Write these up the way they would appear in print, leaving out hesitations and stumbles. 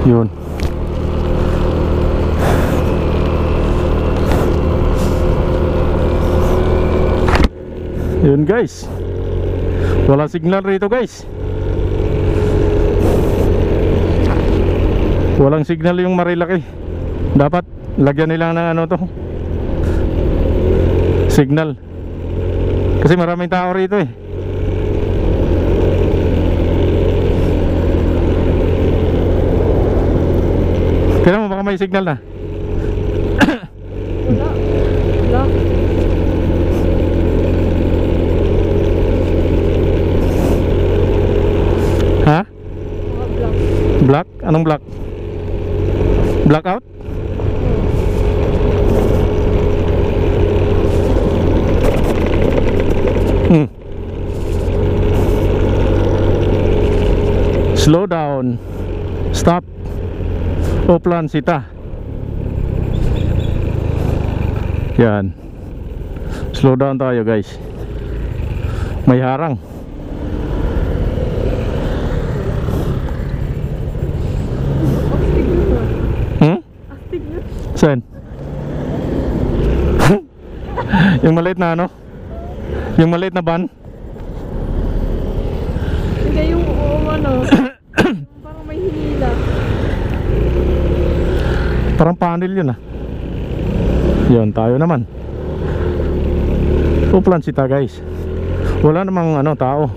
Yun. Yun guys, wala signal rito guys. Walang signal yung Marilaki. Dapat lagyan nila ng ano to, signal. Kasi maraming tao rito eh. Kaya mo baka may signal na. Wala. Wala. Ha? Mga black. Black? Anong black? Blackout? Slow down. Stop. Oplan sita. Yan. Slow down tayo guys. May harang. Astig na. Astig na. Saan? Yung maliit na ano? Yung maliit na van? Hindi yung ano. Parang may hinila. Parang panel yun ah. Yun, tayo naman. Uplan sita guys. Wala namang ano, tao.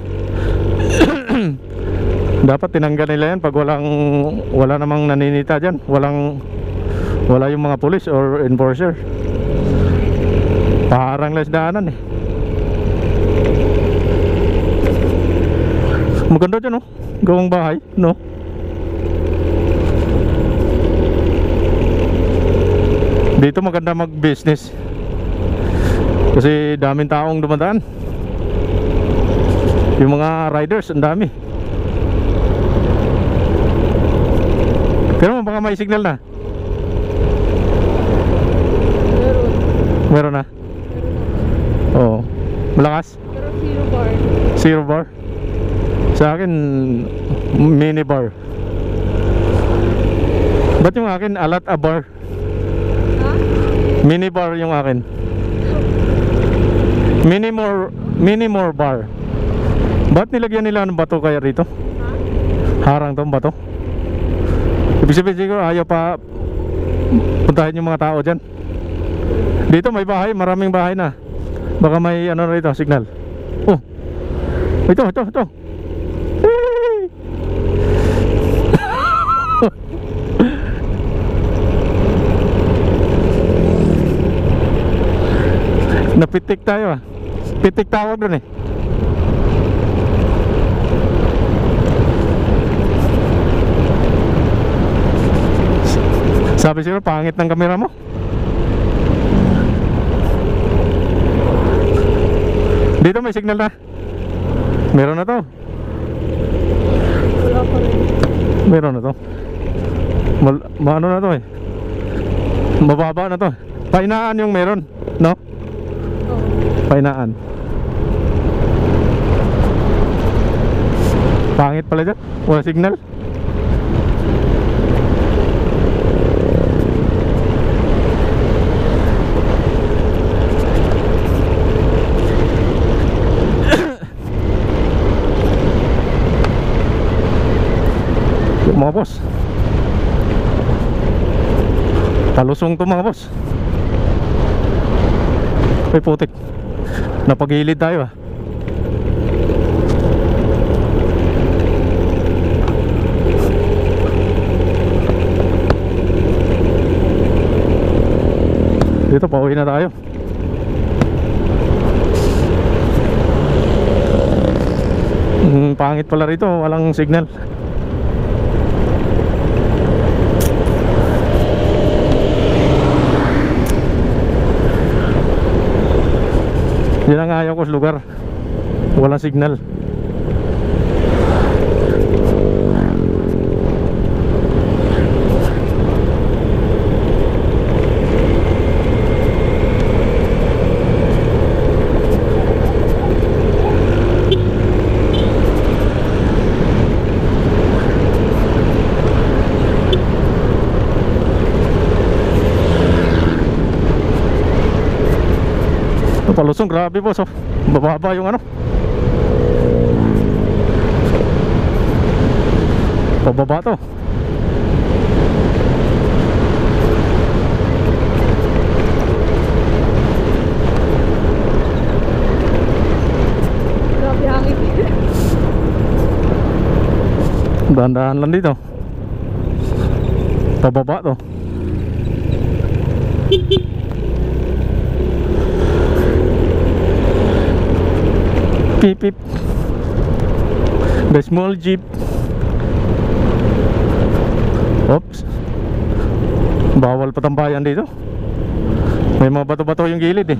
Dapat tinanggal nila yan pag wala namang naninita dyan. Wala yung mga police or enforcer. Paharang lang sa daanan eh. Maganda dyan oh, gawang bahay, no? Dito maganda mag-business kasi daming taong dumadaan. Yung mga riders, ang dami. Pero baka may signal na. Meron na? Oo. Malakas? Pero zero bar. Zero bar? Sa akin, mini bar. Ba't yung akin alat a bar? Ha? Mini bar yung akin. Mini more bar. Ba't nilagyan nila ng bato kaya rito? Ha? Harang tong bato. Ibig sabihin siguro ayaw pa puntahin yung mga tao dyan. Dito may bahay, maraming bahay na. Baka may ano rito, signal. Oh, ito. Napitik tayo ah. Pitik tawag dun eh. Sabi siguro pangit ng kamera mo. Dito may signal na. Meron na to. Wala pa rin. Meron na to. Ano na to eh. Mababa na to. Painaan yung meron, no? Oo. Painaan. Pangit pala dyan. Wala signal. Mga boss, talusong to mga boss. Ay putik, napagilid tayo ah. Dito pauwi na tayo. Pangit pala rito, walang signal. Yan ang ayaw ko sa lugar, walang signal. Luzon, grabe boss oh. Bababa yung ano. Pababa to. Grabe hangin. Dahan-dahan lang dito. Pababa to. Pip pip. The small jeep. Oops. Bawal patambayan dito. May mga bato-bato yung gilid eh.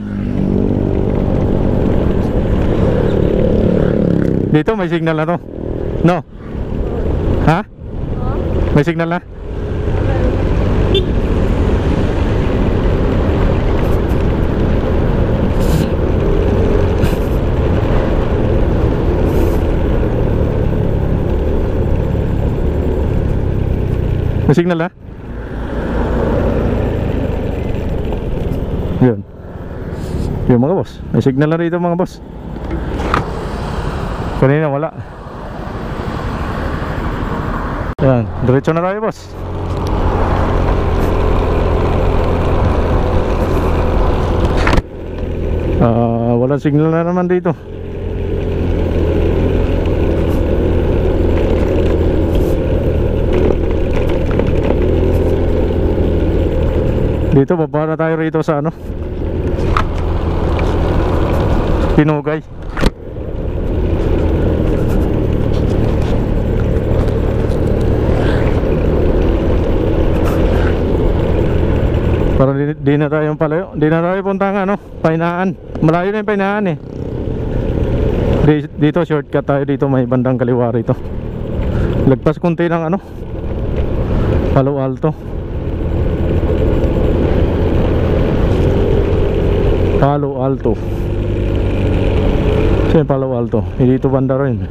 Dito may signal na to. No? Ha? May signal na? May signal na? Yun. Yun mga boss. May signal na rito mga boss. Kanina wala. Yan. Diretso na tayo boss. Walang signal na naman dito. Dito baba na tayo rito sa ano, Pinugay. Para di na tayo palayo. Di na tayo punta ng ano, Painaan. Malayo na yung Painaan eh. Dito shortcut tayo. Dito may bandang kaliwa rito. Lagpas kunti ng ano, Palo Alto. Palo Alto. Saan Palo Alto? Dito banda rin.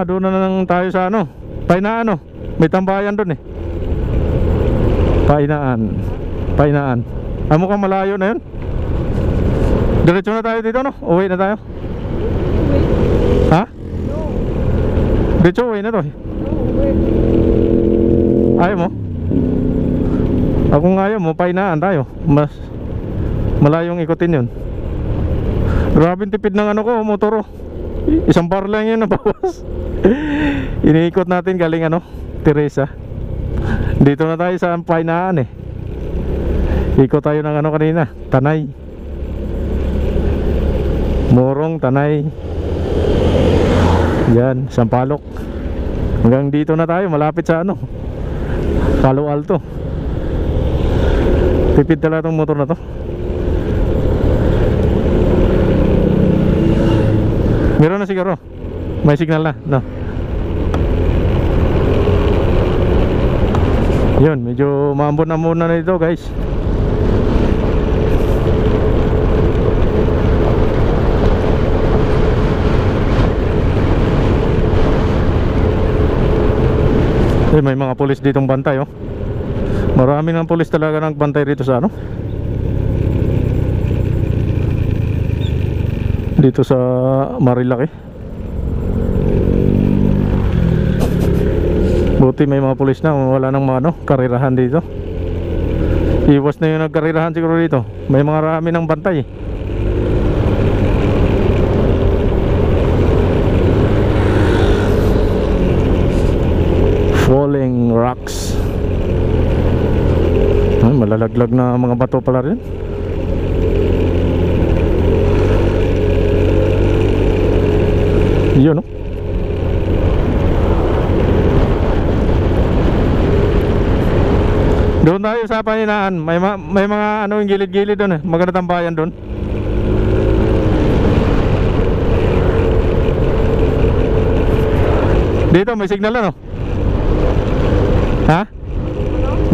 Doon na lang tayo sa ano, Painaan oh. May tambayan doon eh. Painaan. Mukhang malayo na yun. Diretso na tayo dito no? Uwi na tayo. Ha? No. Diretso uwi na to eh. No, wait. Ayaw mo? Ako nga ayaw mo, Painaan tayo. Mas malayong ikutin yun. Grabing tipid ng ano ko, motor oh. Isang bar lang yun nabawas. Iniikot natin galing ano, Teresa. Dito na tayo sa Painaan eh. Ikot tayo ng ano kanina, Tanay, Morong, Tanay. Yan, Sampalok. Hanggang dito na tayo, malapit sa ano, Palo Alto. Tipid talaga itong motor na to. Meron na siguro. May signal na, no? Yun, medyo maambon na muna na ito guys. May mga pulis ditong bantay oh. Marami ng pulis talaga nagbantay rito sa ano, dito sa Marilaki. Buti may mga pulis na, wala nang mga ano, karirahan dito. Iwas na yung nagkarirahan siguro dito. May mga rami ng bantay eh. Falling rocks. Ay, malalaglag na mga bato pala rin. Yun no? Doon tayo sa Painaan. May mga ano yung gilid-gilid doon eh. Maganda tambayan doon. Dito may signal na no? Ha?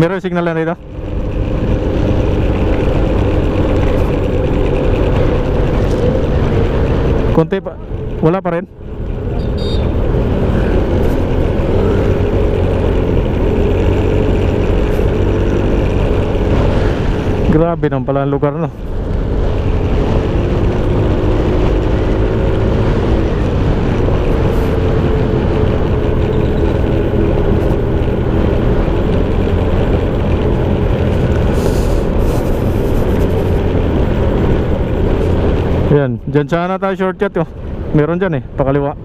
Meron signal na rito? Konti pa. Wala pa rin. Grabe naman pala ang lugar, no? Yan, dyan sana tayo shortcut, oh. Meron dyan eh, pakaliwa.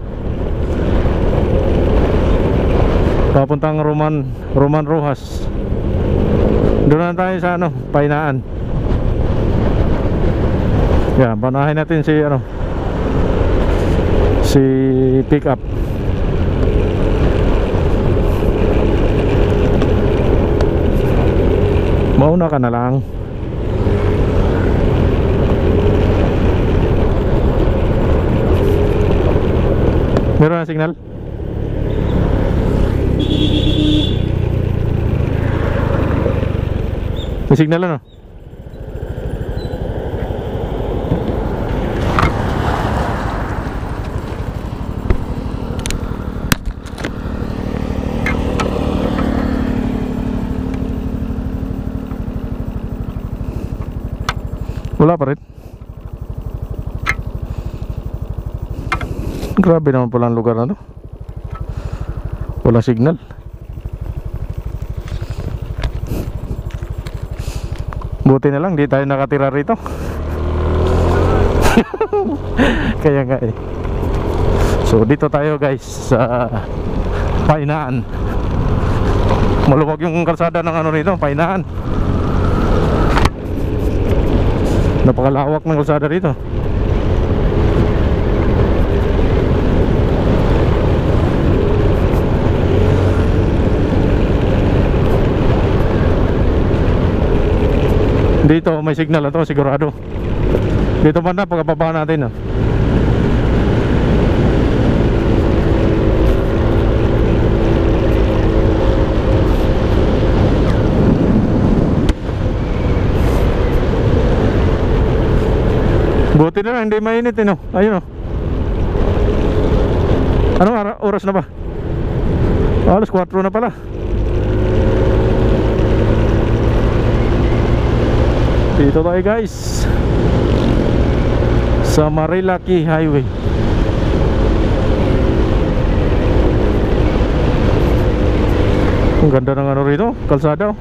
Papuntang Roman Rojas. Doon na tayo sa ano, Painaan. Yan, panahin natin si ano, si pick up. Mauna ka na lang. Meron na signal? May signal ano? Wala pa rin. Grabe naman pala ang lugar na to. Walang signal. Buti na lang di tayo nakatira rito. Kaya nga eh. So dito tayo guys sa Painaan. Maluwag yung kalsada ng ano rito, Painaan. Napakalawak ng kalsada rito. Dito may signal na to sigurado. Dito man na pagkababa natin, ah. Buti na lang hindi mainit, no? Ayun, oh. Anong oras na ba? Alas 4 na pala. Dito tayo guys sa Marilaki Highway. Ang ganda ng ano rito, kalsada, oh.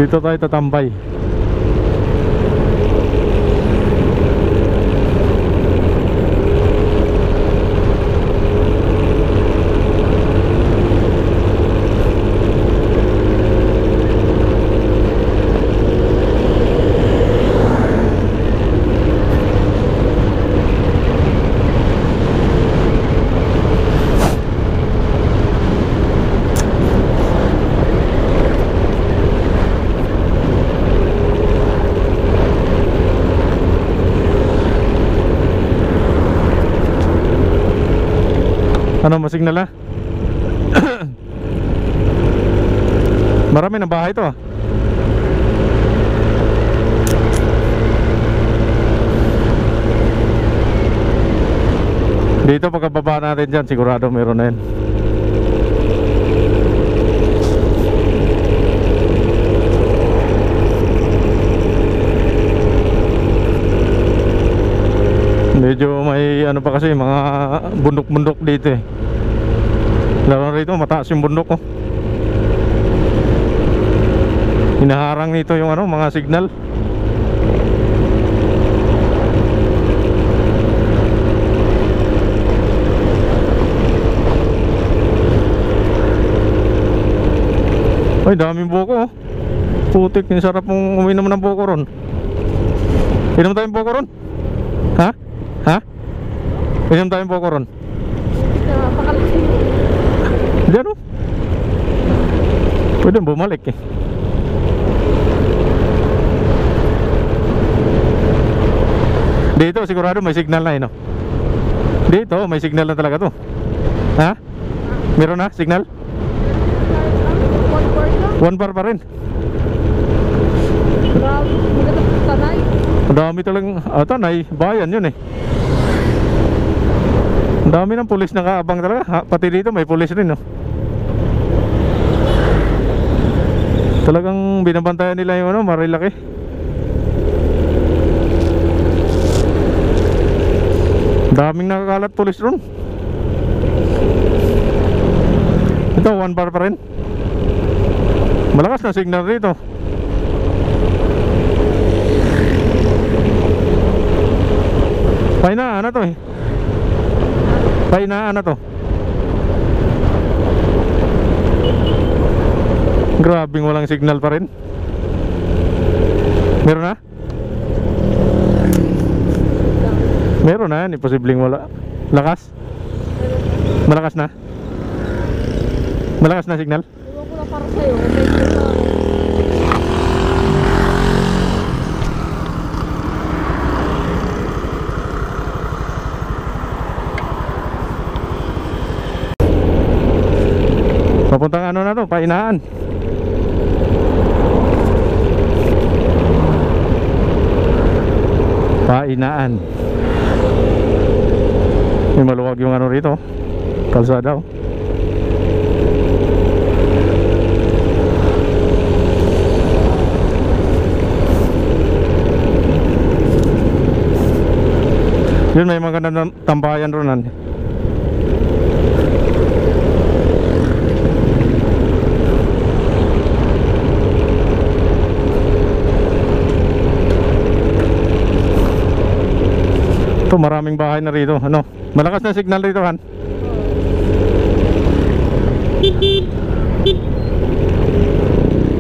Dito tayo tatambay. Ano, masignal na? Marami ng bahay to, ah. Dito pagkababa natin dyan, sigurado meron na yan. Medyo may ano pa kasi, mga bundok-bundok dito eh. Lalo rito mataas yung bundok, oh. Hinaharang nito yung ano, mga signal. Ay, daming buko, oh. Putik, sarap mong uminom ng buko ron. Inom tayong buko ron? Ha? Ha? Inom tayong buko ron? Pakalaki. Diyan oh. Pwede bumalik eh. Dito sigurado may signal na eh, no? Dito may signal na talaga to. Ha? Meron na signal? 1 bar pa rin. Grabe, maganda po tanay. Ang dami talagang tanay, bayan yun eh. Ang dami ng pulis nakaabang talaga ha, pati dito may pulis rin no. Talagang binabantayan nila yung ano, Marilaki. Daming nakakalat pulis ron. Ito 1 bar pa rin. Malakas na signal rito. Painaan na to eh. Painaan na to. Grabing walang signal pa rin. Meron na? Meron na yan, imposibleng wala. Lakas? Malakas na? Malakas na signal? Iwan ko na para sa'yo. Medyo na. Papuntang ano na to, Painaan. Painaan. May maluwag yung ano rito, kalsada oh. Yun may magandang tambayan ronan. Ito maraming bahay na rito. Ano? Malakas na signal rito Han.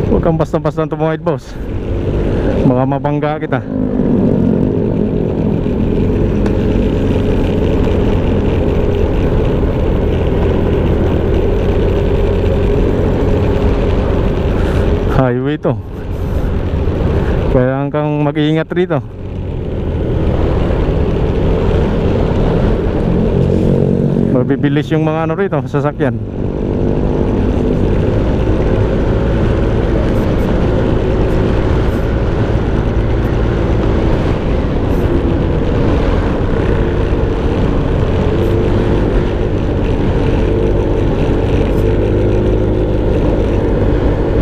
Huwag kang basta-basta tumawid boss. Baka mabangga kita. Highway to. Kaya kang mag-iingat rito. Mabibilis yung mga ano rito, sasakyan.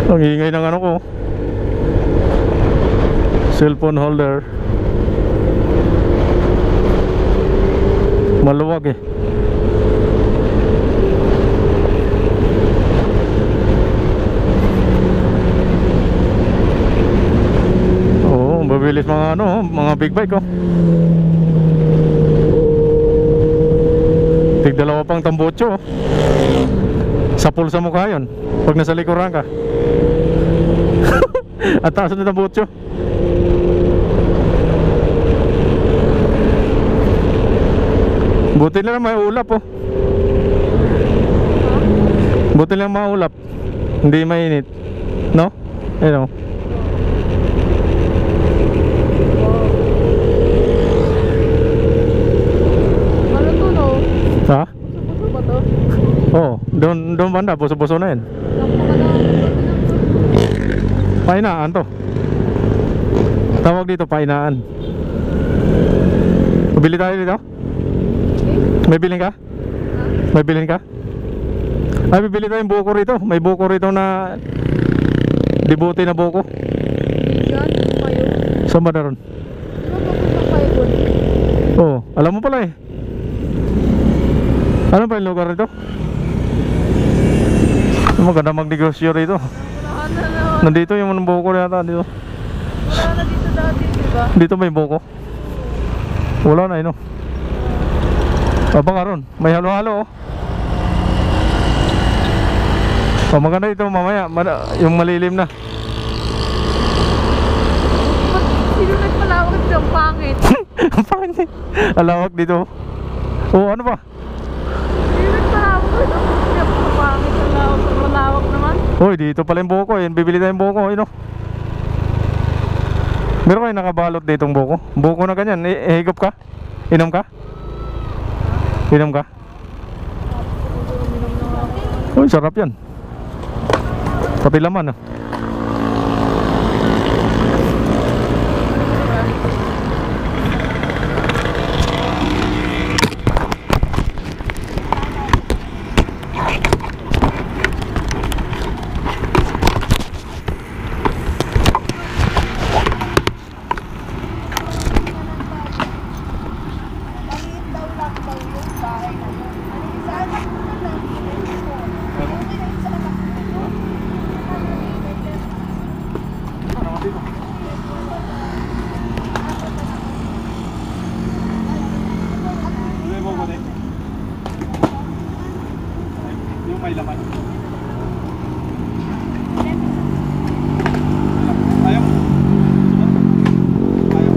Ang ingay ng ano ko, cellphone holder. Maluwag eh. Oo, mabilis mga ano, mga big bike oh. Tig-dalawa pang tambutso oh. Sapul sa mukha yun pag nasa likuran ka. At taas na tambutso. Buti na lang may ulap oh. Buti lang maulap. Hindi mainit. No? Ayun oh. Ano to no? Ha? Puso-puso ba to? Oo, doon banda, puso-puso na yun. Painaan to. Tawag dito, Painaan. Mabili tayo dito? May bilhin ka? May bilhin ka? Ay, bibili tayong buko rito. May buko rito na dibuti na buko. Yan, payo. Saan ba na ron? Ano papuntang payo po? Oo, alam mo pala eh. Ano ba yung lugar rito? Maganda magnegosyo rito. Wala na naman. Nandito yung buko yata dito. Wala na dito dati, diba? Dito may buko. Wala na yun oh. Abang ron, may halo-halo oh. Oh, maganda ito mamaya, yung malilim na. Sino nagpalawag dito? Ang pangit. Ang pangit. Alawak dito. Oh, ano ba? Sino nagpalawag dito? Ang pangit. Hoy, dito pala yung buko eh. Bibili tayong buko, yun o. Meron kayo nakabalot ditong buko? Buko na ganyan, higop ka? Inom ka? Inom ka? Uy, sarap yan. Pati laman ah. Yung may laman. Ayaw. Ayaw.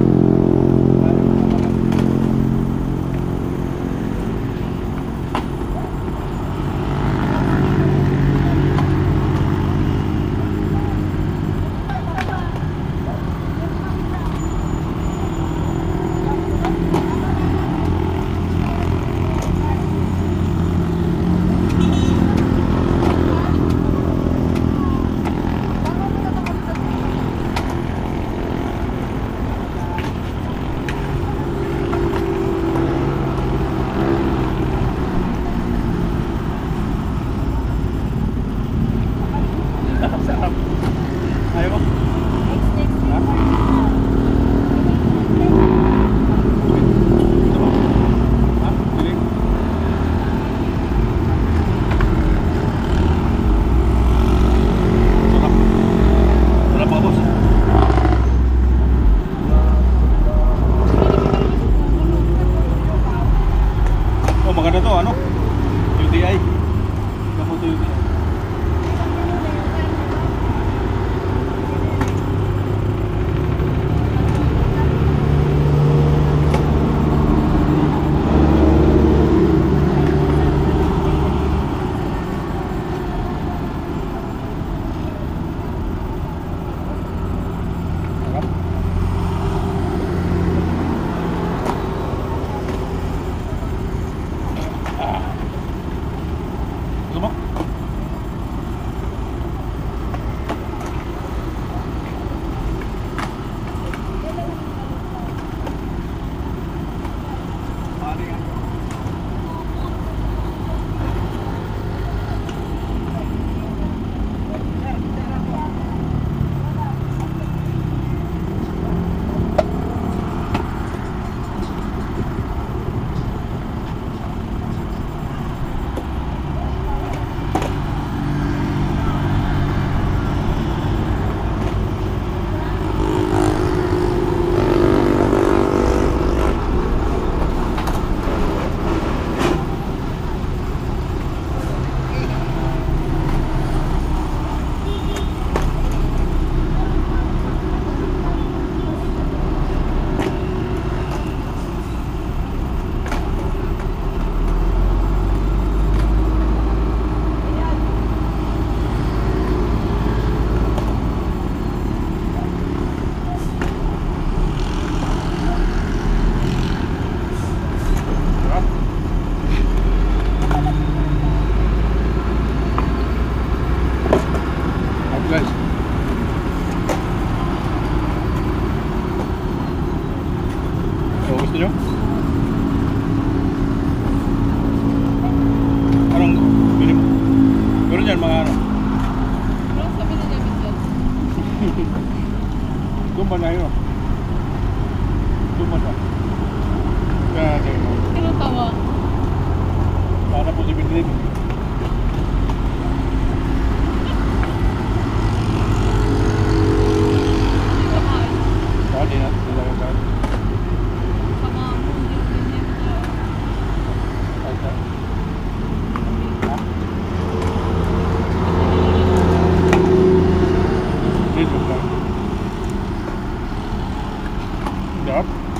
Ayaw mo? Ha? Ito mo? Ha? Galing? Sarap. Sarap ba, boss? Oh, maganda to, ano? UTI. Gamot to UTI. Gusto mo? Guys. So, gusto nyo? Anong bili mo? Meron dyan mga ano? Ano sabi na gamit yan? Tumba na yun. Tumba na. Kaya, Sino tawa? para po si Bidrin. Di na. Sama mo, hindi ko ganyan na. Dito ka. Yup.